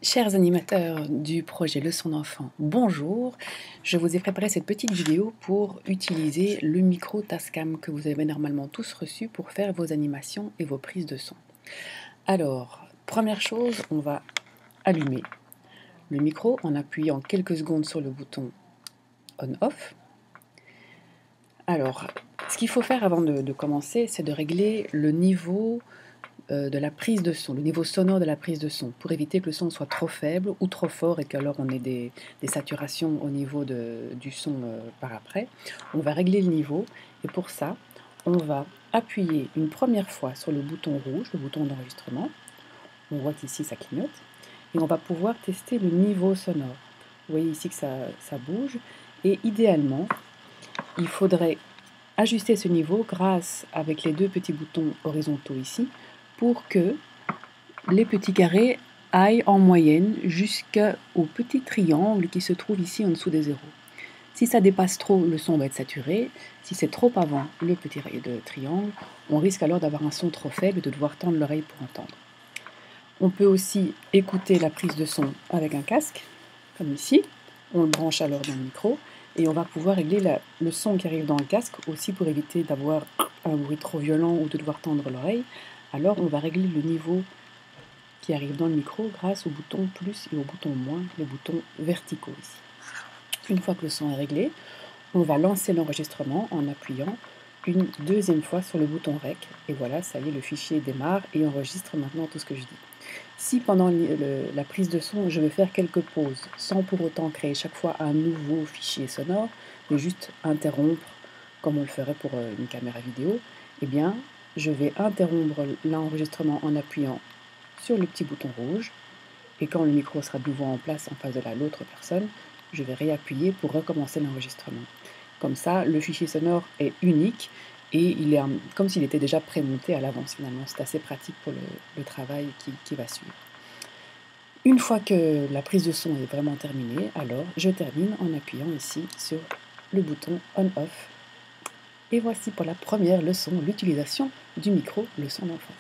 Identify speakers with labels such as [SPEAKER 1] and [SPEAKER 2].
[SPEAKER 1] Chers animateurs du projet Leçon d'enfant, bonjour. Je vous ai préparé cette petite vidéo pour utiliser le micro Tascam que vous avez normalement tous reçu pour faire vos animations et vos prises de son. Alors, première chose, on va allumer le micro en appuyant quelques secondes sur le bouton on-off. Alors, ce qu'il faut faire avant de commencer, c'est de régler le niveau de la prise de son, le niveau sonore de la prise de son, pour éviter que le son soit trop faible ou trop fort et qu'alors on ait des saturations au niveau du son par après. On va régler le niveau et pour ça, on va appuyer une première fois sur le bouton rouge, le bouton d'enregistrement. On voit qu'ici ça clignote et on va pouvoir tester le niveau sonore. Vous voyez ici que ça bouge et idéalement, il faudrait ajuster ce niveau grâce avec les deux petits boutons horizontaux ici pour que les petits carrés aillent en moyenne jusqu'au petit triangle qui se trouve ici en dessous des zéros. Si ça dépasse trop, le son va être saturé. Si c'est trop avant le petit triangle, on risque alors d'avoir un son trop faible et de devoir tendre l'oreille pour entendre. On peut aussi écouter la prise de son avec un casque, comme ici. On le branche alors dans le micro et on va pouvoir régler le son qui arrive dans le casque aussi pour éviter d'avoir un bruit trop violent ou de devoir tendre l'oreille. Alors on va régler le niveau qui arrive dans le micro grâce au bouton plus et au bouton moins, les boutons verticaux ici. Une fois que le son est réglé, on va lancer l'enregistrement en appuyant une deuxième fois sur le bouton REC. Et voilà, ça y est, le fichier démarre et enregistre maintenant tout ce que je dis. Si pendant la prise de son, je veux faire quelques pauses, sans pour autant créer chaque fois un nouveau fichier sonore, mais juste interrompre, comme on le ferait pour une caméra vidéo, eh bien, je vais interrompre l'enregistrement en appuyant sur le petit bouton rouge, et quand le micro sera de nouveau en place en face de l'autre personne, je vais réappuyer pour recommencer l'enregistrement. Comme ça, le fichier sonore est unique et il est comme s'il était déjà prémonté à l'avance finalement. C'est assez pratique pour le travail qui va suivre. Une fois que la prise de son est vraiment terminée, alors je termine en appuyant ici sur le bouton on-off. Et voici pour la première leçon, l'utilisation du micro Leçon d'enfant.